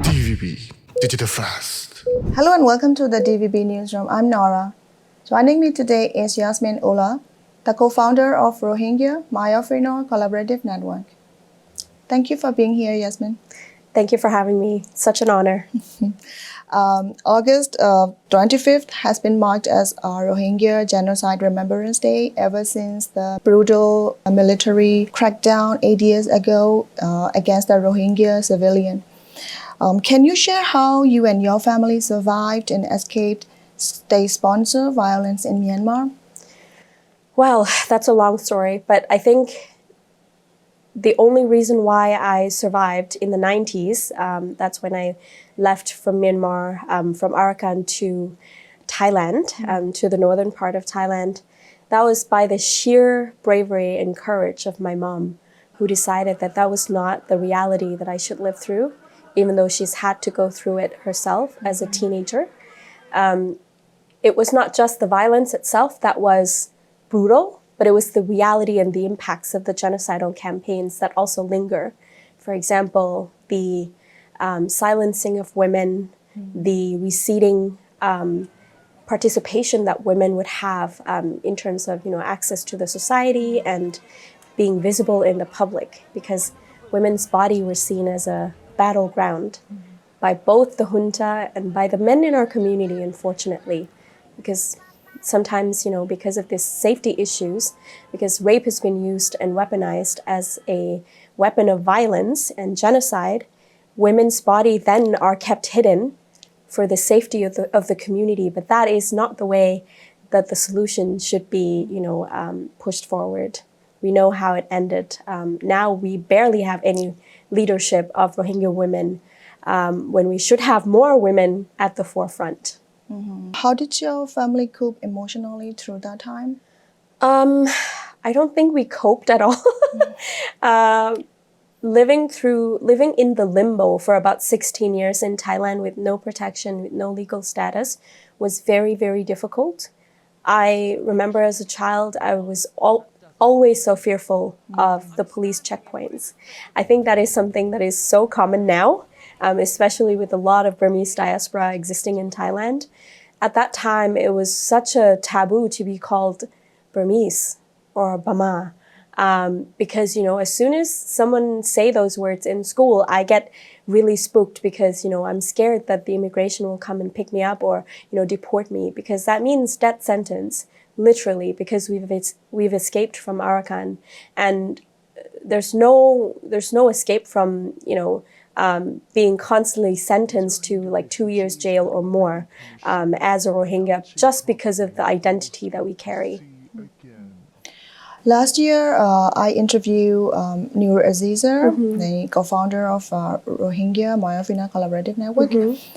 DVB Digital Fast. Hello and welcome to the DVB Newsroom. I'm Nora. Joining me today is Yasmin Ullah, the co-founder of Rohingya Maiyafuinor Collaborative Network. Thank you for being here, Yasmin. Thank you for having me. Such an honor. August 25th has been marked as Rohingya Genocide Remembrance Day ever since the brutal military crackdown 8 years ago against the Rohingya civilian. Can you share how you and your family survived and escaped state-sponsored violence in Myanmar? Well, that's a long story, but I think the only reason why I survived in the 90s, that's when I left from Myanmar, from Arakan to Thailand, to the northern part of Thailand. That was by the sheer bravery and courage of my mom, who decided that that was not the reality that I should live through, even though she's had to go through it herself as a teenager. It was not just the violence itself that was brutal, but it was the reality and the impacts of the genocidal campaigns that also linger. For example, the silencing of women, the receding participation that women would have in terms of access to the society and being visible in the public, because women's body were seen as a battleground by both the junta and by the men in our community, unfortunately, because sometimes, because of these safety issues, because rape has been used and weaponized as a weapon of violence and genocide, women's body then are kept hidden for the safety of the community. But that is not the way that the solution should be, pushed forward. We know how it ended. Now we barely have any leadership of Rohingya women when we should have more women at the forefront. How did your family cope emotionally through that time? I don't think we coped at all. Living in the limbo for about 16 years in Thailand with no protection, with no legal status, was very, very difficult. I remember as a child, I was always so fearful of the police checkpoints. I think that is something that is so common now, especially with a lot of Burmese diaspora existing in Thailand. At that time, it was such a taboo to be called Burmese or Bama, because, as soon as someone say those words in school, I get really spooked because, I'm scared that the immigration will come and pick me up or, deport me, because that means death sentence, literally, because we've escaped from Arakan, and there's no escape from, being constantly sentenced to like 2 years jail or more as a Rohingya, just because of the identity that we carry. Last year, I interviewed Nur Aziza, the co-founder of Rohingya Maiyafuinor Collaborative Network.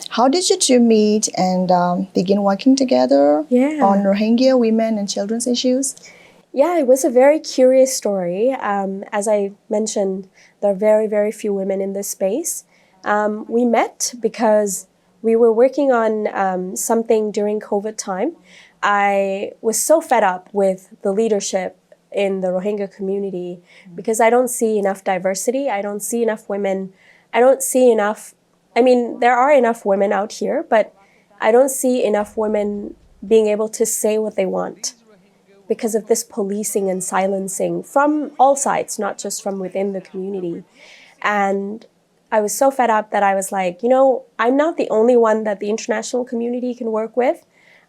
How did you two meet and begin working together on Rohingya women and children's issues? Yeah, it was a very curious story. As I mentioned, there are very, very few women in this space. We met because we were working on something during COVID time. I was so fed up with the leadership in the Rohingya community because I don't see enough diversity. I don't see enough women. I don't see enough. I mean, there are enough women out here, but I don't see enough women being able to say what they want because of this policing and silencing from all sides, not just from within the community. And I was so fed up that I was like, I'm not the only one that the international community can work with.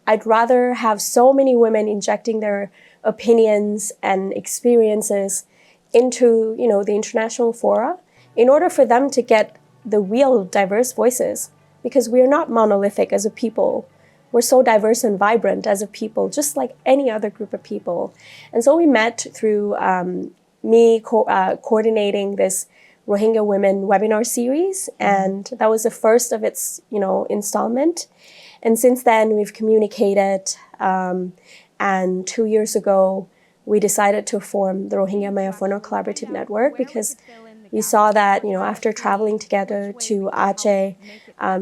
I'd rather have so many women injecting their opinions and experiences into, the international fora in order for them to get the real diverse voices, because we are not monolithic as a people. We're so diverse and vibrant as a people, just like any other group of people. And so we met through me coordinating this Rohingya Women webinar series, and that was the first of its, installment. And since then, we've communicated, and 2 years ago, we decided to form the Rohingya Maiyafuinor Collaborative Network because we saw that, after traveling together to Aceh,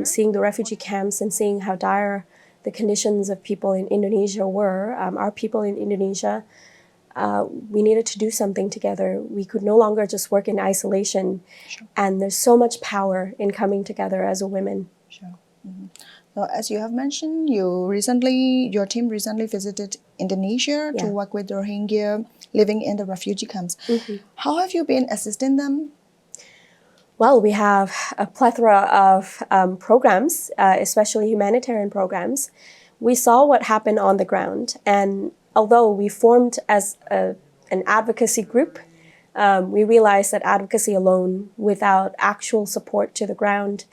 seeing the refugee camps and seeing how dire the conditions of people in Indonesia were, our people in Indonesia, we needed to do something together. We could no longer just work in isolation. Sure. And there's so much power in coming together as a women. Sure. So as you have mentioned, your team recently visited Indonesia to work with Rohingya living in the refugee camps. How have you been assisting them? Well, we have a plethora of programs, especially humanitarian programs. We saw what happened on the ground, and although we formed as an advocacy group, we realized that advocacy alone, without actual support to the ground,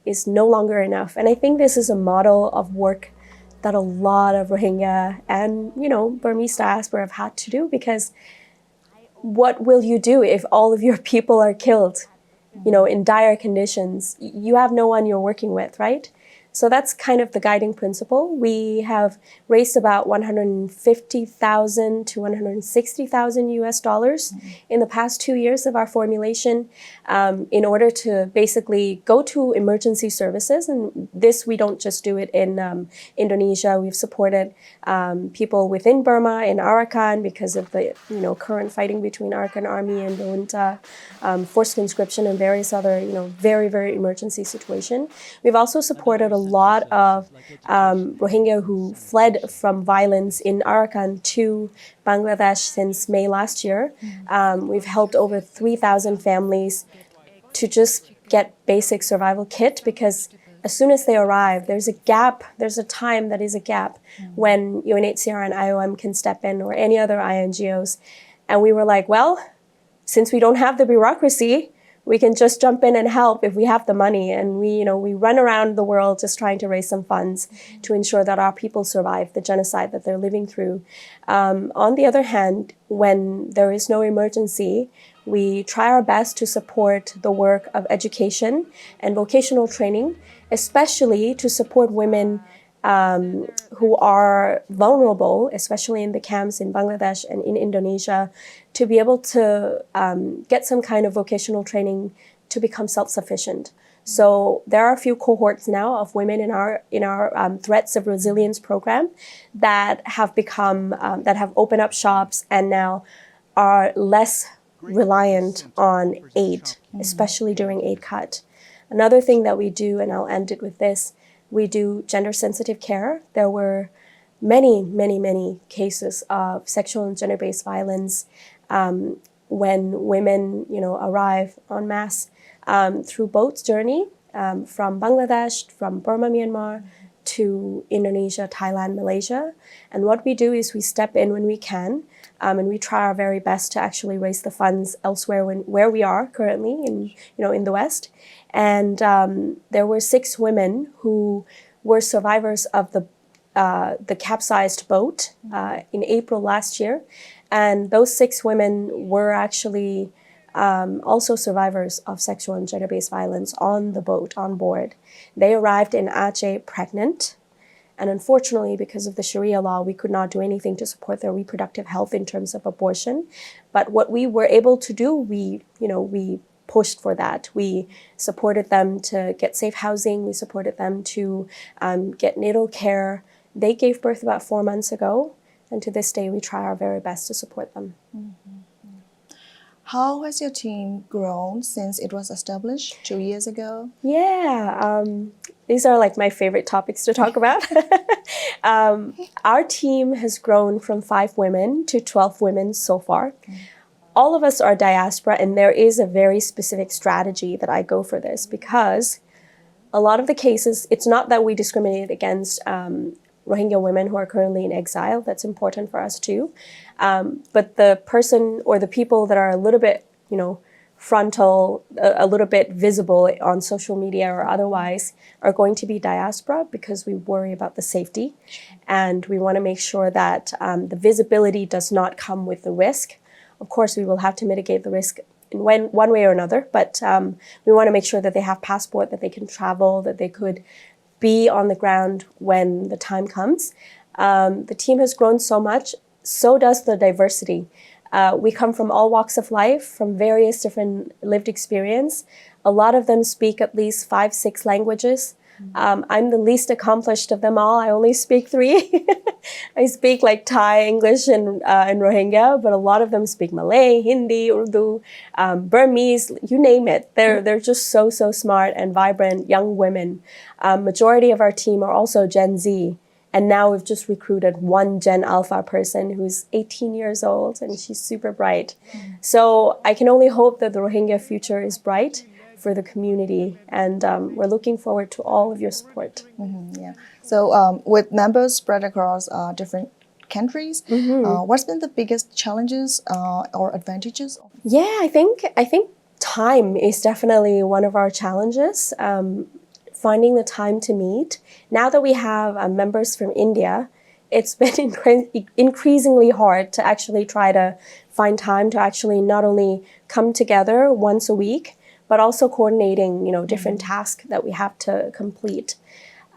is no longer enough. And I think this is a model of work that a lot of Rohingya and, Burmese diaspora have had to do, because what will you do if all of your people are killed, in dire conditions? You have no one you're working with, right? So that's kind of the guiding principle. We have raised about $150,000 to $160,000 US in the past 2 years of our formulation in order to basically go to emergency services. And this, we don't just do it in Indonesia. We've supported people within Burma, in Arakan, because of the current fighting between Arakan Army and the junta, forced conscription, and various other very, very emergency situation. We've also supported a lot of Rohingya who fled from violence in Arakan to Bangladesh since May last year. We've helped over 3,000 families to just get basic survival kit, because as soon as they arrive, there's a gap, there's a time that is a gap when UNHCR and IOM can step in, or any other INGOs. And we were like, well, since we don't have the bureaucracy, we can just jump in and help if we have the money. And we run around the world just trying to raise some funds to ensure that our people survive the genocide that they're living through. On the other hand, when there is no emergency, we try our best to support the work of education and vocational training, especially to support women who are vulnerable, especially in the camps in Bangladesh and in Indonesia, to be able to get some kind of vocational training to become self-sufficient. So there are a few cohorts now of women in our Threats of Resilience program that have opened up shops and now are less reliant on aid, especially during aid cut. Another thing that we do, and I'll end it with this, we do gender-sensitive care. There were many, many, many cases of sexual and gender-based violence when women, arrive en masse through boat journey from Bangladesh, from Burma, Myanmar, to Indonesia, Thailand, Malaysia. And what we do is we step in when we can, and we try our very best to actually raise the funds elsewhere where we are currently in the West. And there were 6 women who were survivors of the capsized boat in April last year. And those 6 women were actually also survivors of sexual and gender-based violence on the boat, on board. They arrived in Aceh pregnant. And unfortunately, because of the Sharia law, we could not do anything to support their reproductive health in terms of abortion. But what we were able to do, we pushed for that. We supported them to get safe housing. We supported them to get natal care. They gave birth about 4 months ago. And to this day, we try our very best to support them. How has your team grown since it was established 2 years ago? Yeah, these are like my favorite topics to talk about. Our team has grown from 5 women to 12 women so far. All of us are diaspora, and there is a very specific strategy that I go for this, because a lot of the cases, it's not that we discriminate against Rohingya women who are currently in exile. That's important for us too. But the person or the people that are a little bit, frontal, a little bit visible on social media or otherwise are going to be diaspora, because we worry about the safety. And we want to make sure that the visibility does not come with the risk. Of course, we will have to mitigate the risk in one way or another, but we want to make sure that they have passport, that they can travel, that they could be on the ground when the time comes. The team has grown so much, so does the diversity. We come from all walks of life, from various different lived experience. A lot of them speak at least 5, 6 languages. I'm the least accomplished of them all. I only speak 3. I speak like Thai, English, and Rohingya, but a lot of them speak Malay, Hindi, Urdu, Burmese, you name it. They're just so smart and vibrant young women. Majority of our team are also Gen Z. And now we've just recruited one Gen Alpha person who's 18 years old, and she's super bright. So I can only hope that the Rohingya future is bright for the community, and we're looking forward to all of your support. Yeah. So with members spread across different countries, what's been the biggest challenges or advantages? Yeah, I think time is definitely one of our challenges. Finding the time to meet. Now that we have members from India, it's been increasingly hard to actually try to find time to actually not only come together once a week, but also coordinating, different tasks that we have to complete.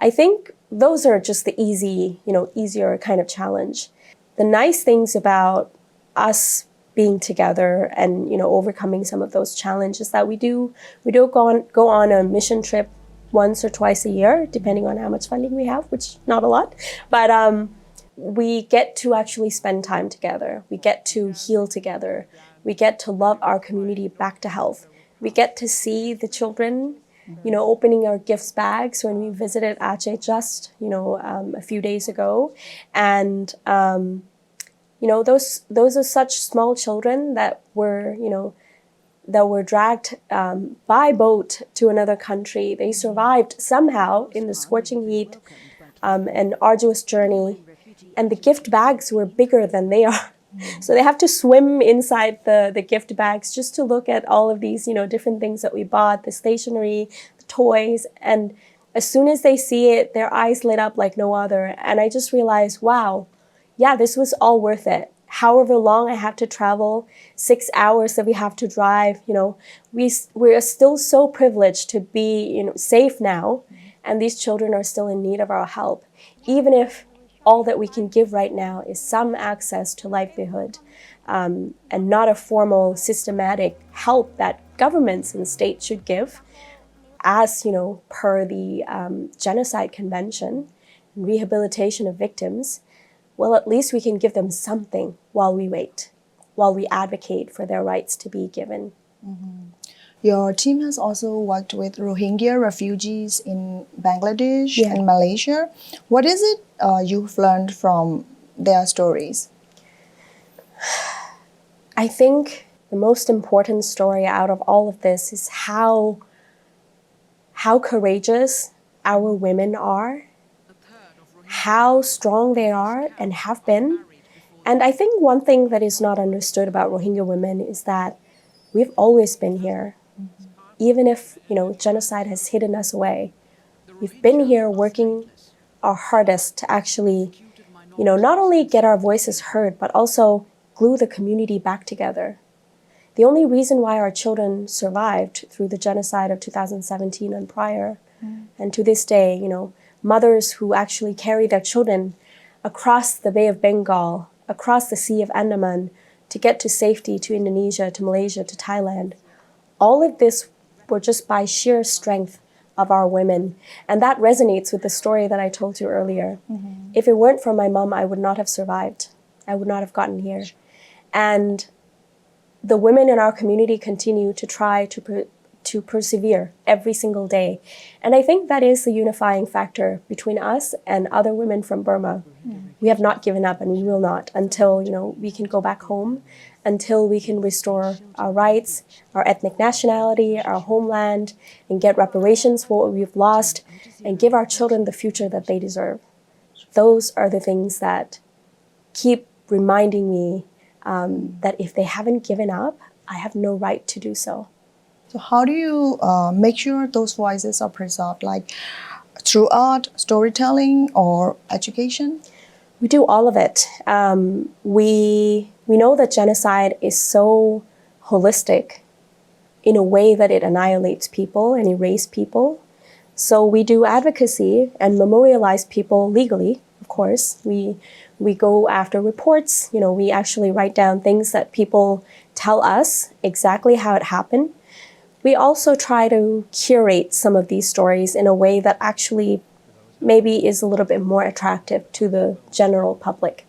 I think those are just the easier kind of challenge. The nice things about us being together and, overcoming some of those challenges that we do go on a mission trip once or twice a year, depending on how much funding we have, which not a lot. But we get to actually spend time together. We get to heal together. We get to love our community back to health. We get to see the children, opening our gifts bags when we visited Aceh just, a few days ago. And, those are such small children that were dragged by boat to another country. They survived somehow in the scorching heat, an arduous journey, and the gift bags were bigger than they are. So they have to swim inside the gift bags just to look at all of these, different things that we bought, the stationery, the toys. And as soon as they see it, their eyes lit up like no other. And I just realized, wow, yeah, this was all worth it. However long I have to travel, 6 hours that we have to drive, we are still so privileged to be, safe now. And these children are still in need of our help. Even if all that we can give right now is some access to livelihood, and not a formal, systematic help that governments and states should give, as per the Genocide Convention and rehabilitation of victims. Well, at least we can give them something while we wait, while we advocate for their rights to be given. Your team has also worked with Rohingya refugees in Bangladesh and Malaysia. What is it you've learned from their stories? I think the most important story out of all of this is how courageous our women are, how strong they are and have been. And I think one thing that is not understood about Rohingya women is that we've always been here. Even if, genocide has hidden us away, we've been here working our hardest to actually, not only get our voices heard, but also glue the community back together. The only reason why our children survived through the genocide of 2017 and prior, and to this day, mothers who actually carry their children across the Bay of Bengal, across the Sea of Andaman, to get to safety to Indonesia, to Malaysia, to Thailand. All of this were just by sheer strength of our women. And that resonates with the story that I told you earlier. If it weren't for my mom, I would not have survived. I would not have gotten here. And the women in our community continue to try to persevere every single day. And I think that is the unifying factor between us and other women from Burma. We have not given up, and we will not until, we can go back home, until we can restore our rights, our ethnic nationality, our homeland, and get reparations for what we've lost, and give our children the future that they deserve. Those are the things that keep reminding me that if they haven't given up, I have no right to do so. So how do you make sure those voices are preserved, like through art, storytelling, or education? We do all of it. We know that genocide is so holistic in a way that it annihilates people and erases people. So we do advocacy and memorialize people legally, of course. We go after reports. We actually write down things that people tell us exactly how it happened. We also try to curate some of these stories in a way that actually maybe is a little bit more attractive to the general public.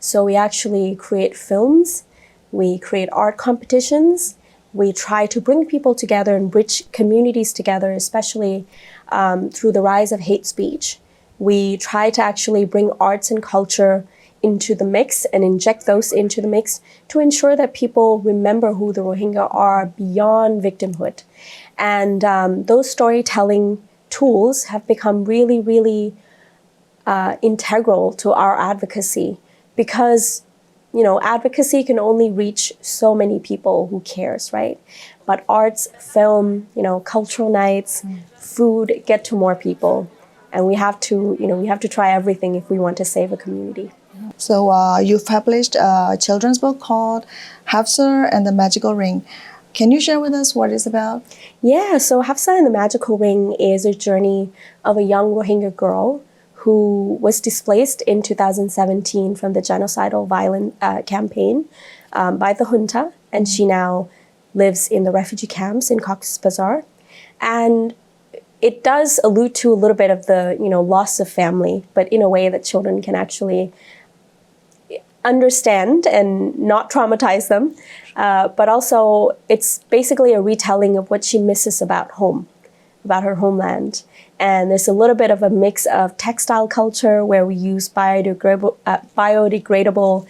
So we actually create films, we create art competitions, we try to bring people together and bridge communities together, especially through the rise of hate speech. We try to actually bring arts and culture into the mix and inject those into the mix to ensure that people remember who the Rohingya are beyond victimhood. And those storytelling tools have become really, really integral to our advocacy, because advocacy can only reach so many people. Who cares, right? But arts, film, cultural nights, food get to more people, and we have to try everything if we want to save a community. So you've published a children's book called Hafsa and the Magical Ring. Can you share with us what it's about? Yeah, so Hafsa and the Magical Ring is a journey of a young Rohingya girl who was displaced in 2017 from the genocidal violent campaign by the junta, and she now lives in the refugee camps in Cox's Bazar. And it does allude to a little bit of the loss of family, but in a way that children can actually understand and not traumatize them. But also, it's basically a retelling of what she misses about home, about her homeland. And there's a little bit of a mix of textile culture where we use biodegradable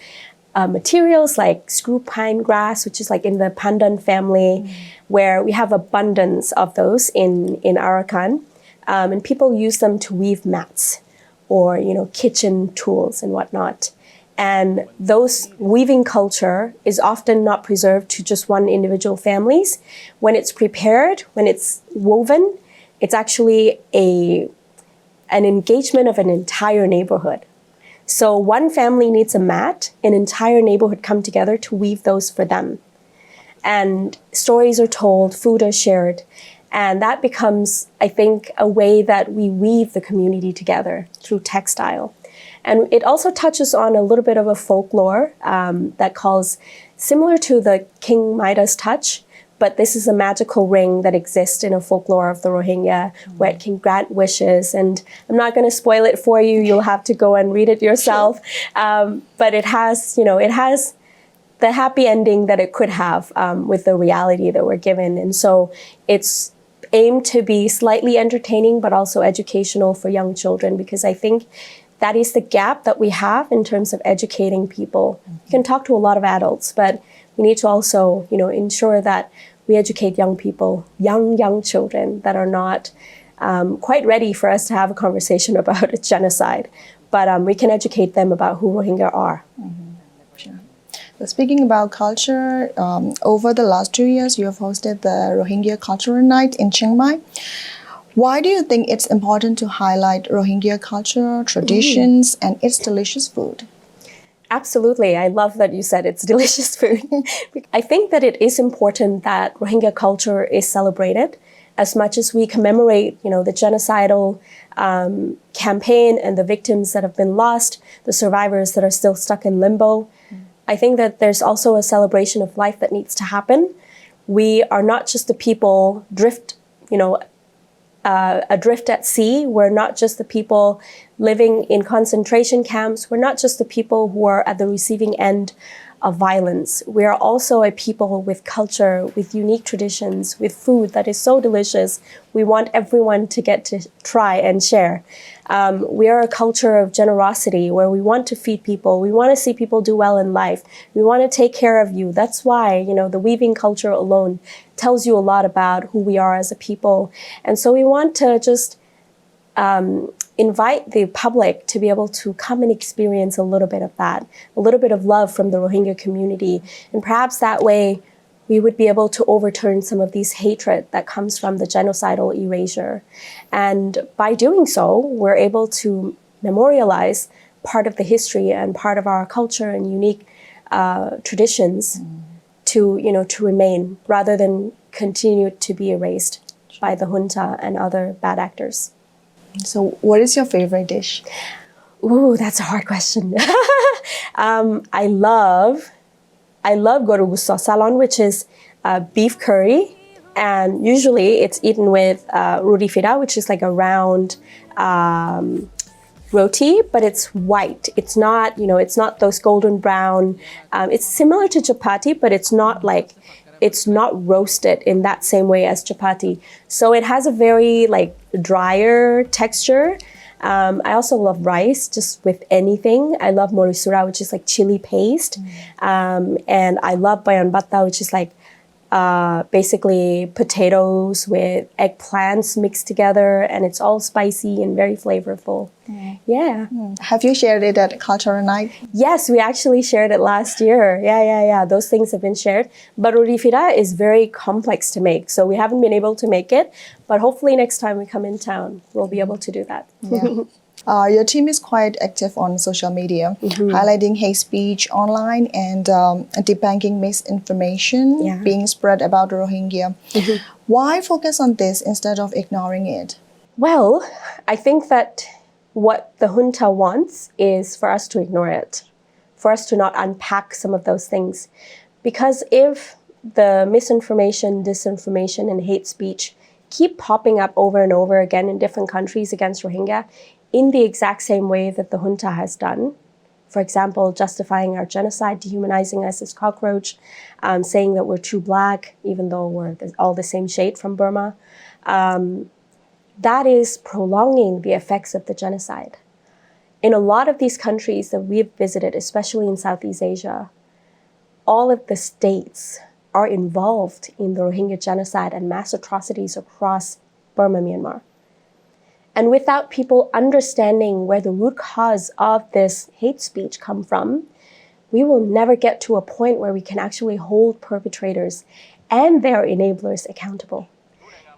materials like screw pine grass, which is like in the pandan family, where we have abundance of those in Arakan. And people use them to weave mats or, kitchen tools and whatnot. And those weaving culture is often not preserved to just one individual families. When it's prepared, when it's woven, it's actually an engagement of an entire neighborhood. So one family needs a mat, an entire neighborhood come together to weave those for them. And stories are told, food is shared. And that becomes, I think, a way that we weave the community together through textile. And it also touches on a little bit of a folklore that calls, similar to the King Midas touch, but this is a magical ring that exists in a folklore of the Rohingya where it can grant wishes. And I'm not going to spoil it for you. You'll have to go and read it yourself. But it has, it has the happy ending that it could have with the reality that we're given. And so it's aimed to be slightly entertaining, but also educational for young children, because I think that is the gap that we have in terms of educating people. You can talk to a lot of adults, but we need to also, ensure that we educate young people, young children that are not quite ready for us to have a conversation about a genocide. But we can educate them about who Rohingya are. Sure. So speaking about culture, over the last 2 years, you have hosted the Rohingya Cultural Night in Chiang Mai. Why do you think it's important to highlight Rohingya culture, traditions, and its delicious food? Absolutely. I love that you said it's delicious food. I think that it is important that Rohingya culture is celebrated as much as we commemorate, the genocidal campaign and the victims that have been lost, the survivors that are still stuck in limbo. I think that there's also a celebration of life that needs to happen. We are not just the people adrift at sea. We're not just the people living in concentration camps. We're not just the people who are at the receiving end of violence. We are also a people with culture, with unique traditions, with food that is so delicious. We want everyone to get to try and share. We are a culture of generosity where we want to feed people. We want to see people do well in life. We want to take care of you. That's why, the weaving culture alone tells you a lot about who we are as a people. And so we want to just invite the public to be able to come and experience a little bit of that, a little bit of love from the Rohingya community. And perhaps that way we would be able to overturn some of these hatred that comes from the genocidal erasure. And by doing so, we're able to memorialize part of the history and part of our culture and unique traditions to remain, rather than continue to be erased by the junta and other bad actors. So what is your favorite dish? Ooh, that's a hard question. I love goru salon, which is beef curry And usually it's eaten with roti fida, which is like a round roti, but it's white. It's not, it's not those golden brown. It's similar to chapati, but it's not roasted in that same way as chapati. So it has a very like drier texture. I also love rice just with anything. I love morisura, which is like chili paste. And I love bayan batta, which is like basically potatoes with eggplants mixed together, and it's all spicy and very flavorful. Yeah. Have you shared it at Cultural Night? Yes, we actually shared it last year. Yeah. Those things have been shared. But roti fida is very complex to make, so we haven't been able to make it. But hopefully next time we come in town, we'll be able to do that. Yeah. Your team is quite active on social media, highlighting hate speech online and debunking misinformation being spread about the Rohingya. Why focus on this instead of ignoring it? Well, I think that what the junta wants is for us to ignore it, for us to not unpack some of those things. Because if the misinformation, disinformation, and hate speech keep popping up over and over again in different countries against Rohingya, in the exact same way that the junta has done. For example, justifying our genocide, dehumanizing us as cockroach, saying that we're too black, even though we're all the same shade from Burma. That is prolonging the effects of the genocide. In a lot of these countries that we've visited, especially in Southeast Asia, all of the states are involved in the Rohingya genocide and mass atrocities across Burma, Myanmar. And without people understanding where the root cause of this hate speech come from, we will never get to a point where we can actually hold perpetrators and their enablers accountable.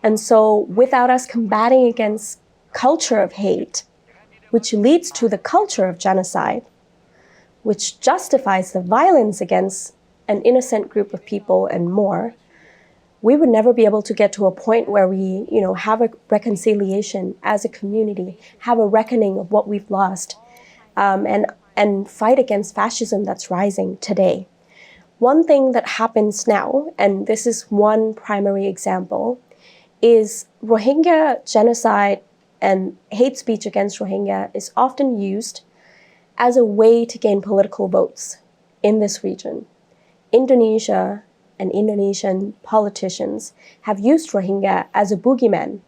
And so without us combating against culture of hate, which leads to the culture of genocide, which justifies the violence against an innocent group of people and more, we would never be able to get to a point where we, have a reconciliation as a community, have a reckoning of what we've lost, and fight against fascism that's rising today. One thing that happens now, and this is one primary example, is Rohingya genocide and hate speech against Rohingya is often used as a way to gain political votes in this region. Indonesia and Indonesian politicians have used Rohingya as a boogeyman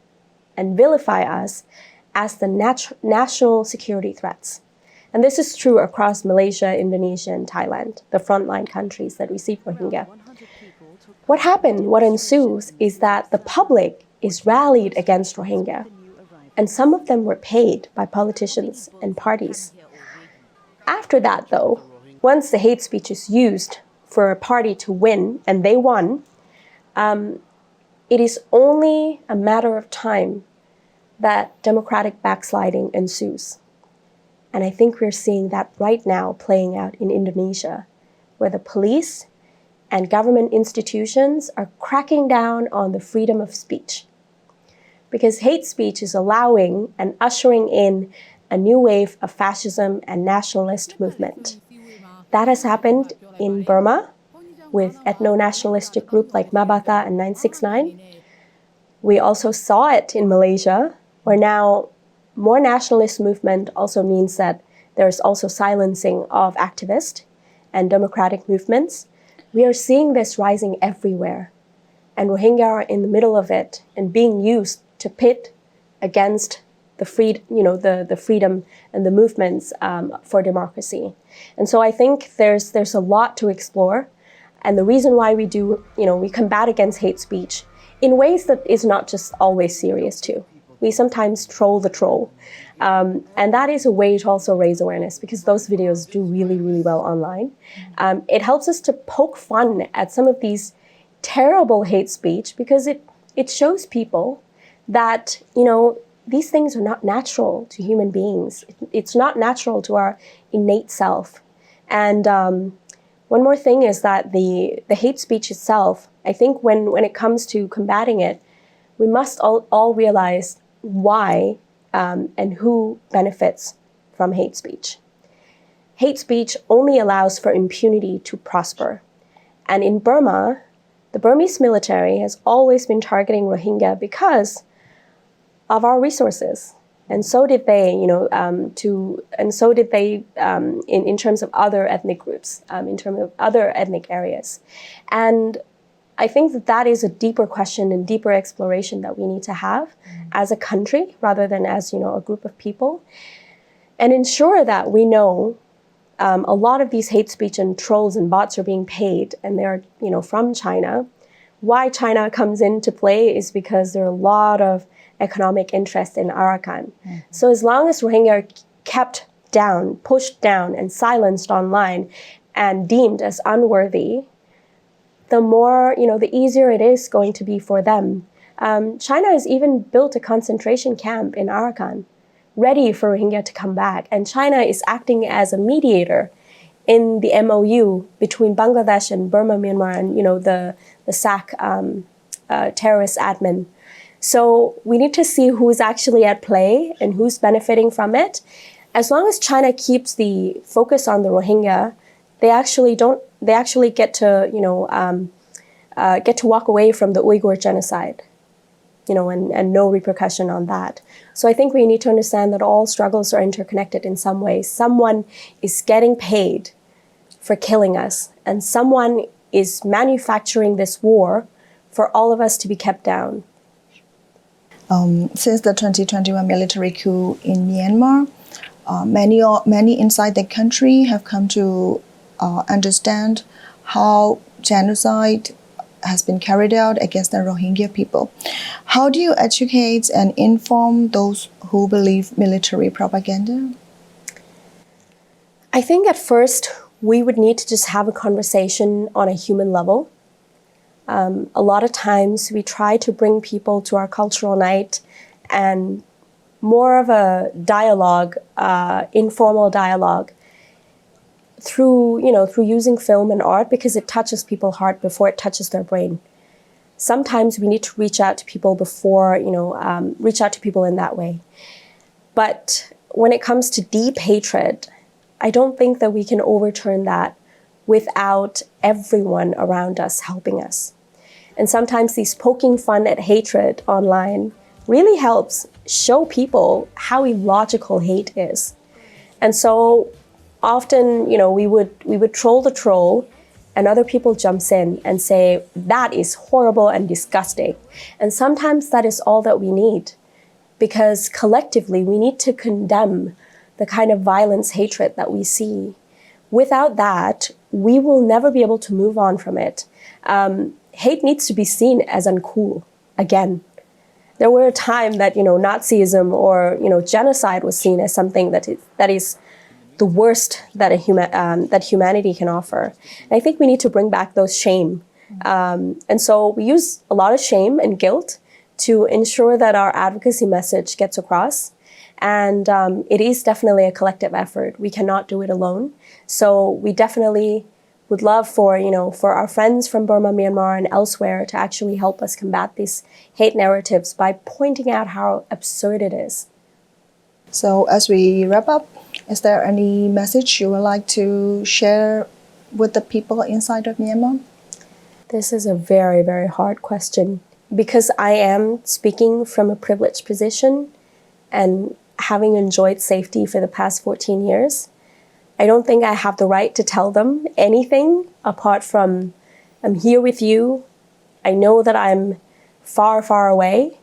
and vilify us as the national security threats. And this is true across Malaysia, Indonesia, and Thailand, the frontline countries that receive Rohingya. What happened, what ensues, is that the public is rallied against Rohingya, and some of them were paid by politicians and parties. After that, though, once the hate speech is used for a party to win, and they won, it is only a matter of time that democratic backsliding ensues. And I think we're seeing that right now playing out in Indonesia, where the police and government institutions are cracking down on the freedom of speech. Because hate speech is allowing and ushering in a new wave of fascism and nationalist movement. That has happened in Burma with ethno-nationalistic groups like Mabata and 969. We also saw it in Malaysia, where now more nationalist movement also means that there's also silencing of activists and democratic movements. We are seeing this rising everywhere. And Rohingya are in the middle of it and being used to pit against the freedom and the movements for democracy. And so I think there's a lot to explore. And the reason why we do, we combat against hate speech in ways that is not just always serious too. We sometimes troll the troll. And that is a way to also raise awareness, because those videos do really, really well online. It helps us to poke fun at some of these terrible hate speech, because it shows people that, these things are not natural to human beings. It's not natural to our innate self. And one more thing is that the hate speech itself, I think when it comes to combating it, we must all realize why and who benefits from hate speech. Hate speech only allows for impunity to prosper. And in Burma, the Burmese military has always been targeting Rohingya because of our resources. And so did they, in terms of other ethnic groups, in terms of other ethnic areas. And I think that is a deeper question and deeper exploration that we need to have as a country rather than as, a group of people. And ensure that we know a lot of these hate speech and trolls and bots are being paid and they're, from China. Why China comes into play is because there are a lot of economic interest in Arakan. So as long as Rohingya are kept down, pushed down, and silenced online and deemed as unworthy, the more, the easier it is going to be for them. China has even built a concentration camp in Arakan, ready for Rohingya to come back. And China is acting as a mediator in the MOU between Bangladesh and Burma, Myanmar, and, the SAC terrorist admin. So we need to see who's actually at play and who's benefiting from it. As long as China keeps the focus on the Rohingya, they actually get to, get to walk away from the Uyghur genocide, and no repercussion on that. So I think we need to understand that all struggles are interconnected in some way. Someone is getting paid for killing us, and someone is manufacturing this war for all of us to be kept down. Since the 2021 military coup in Myanmar, many inside the country have come to understand how genocide has been carried out against the Rohingya people. How do you educate and inform those who believe military propaganda? I think at first we would need to just have a conversation on a human level. A lot of times we try to bring people to our cultural night and more of a dialogue, informal dialogue through using film and art because it touches people's heart before it touches their brain. Sometimes we need to reach out to people reach out to people in that way. But when it comes to deep hatred, I don't think that we can overturn that without everyone around us helping us. And sometimes these poking fun at hatred online really helps show people how illogical hate is. And so often, we would troll the troll and other people jumps in and say, that is horrible and disgusting. And sometimes that is all that we need because collectively we need to condemn the kind of violence, hatred that we see. Without that, we will never be able to move on from it. Hate needs to be seen as uncool again. There were a time that, Nazism or, genocide was seen as something that is the worst that that humanity can offer. And I think we need to bring back those shame. And so we use a lot of shame and guilt to ensure that our advocacy message gets across. And it is definitely a collective effort. We cannot do it alone. So we definitely would love for our friends from Burma, Myanmar, and elsewhere to actually help us combat these hate narratives by pointing out how absurd it is. So as we wrap up, is there any message you would like to share with the people inside of Myanmar? This is a very, very hard question because I am speaking from a privileged position and having enjoyed safety for the past 14 years. I don't think I have the right to tell them anything apart from I'm here with you. I know that I'm far, far away,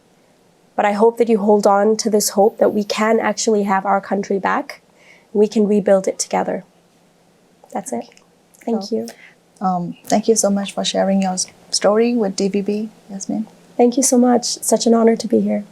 but I hope that you hold on to this hope that we can actually have our country back. We can rebuild it together. That's it. Thank you. Thank you so much for sharing your story with DVB, Yasmin. Thank you so much. Such an honor to be here.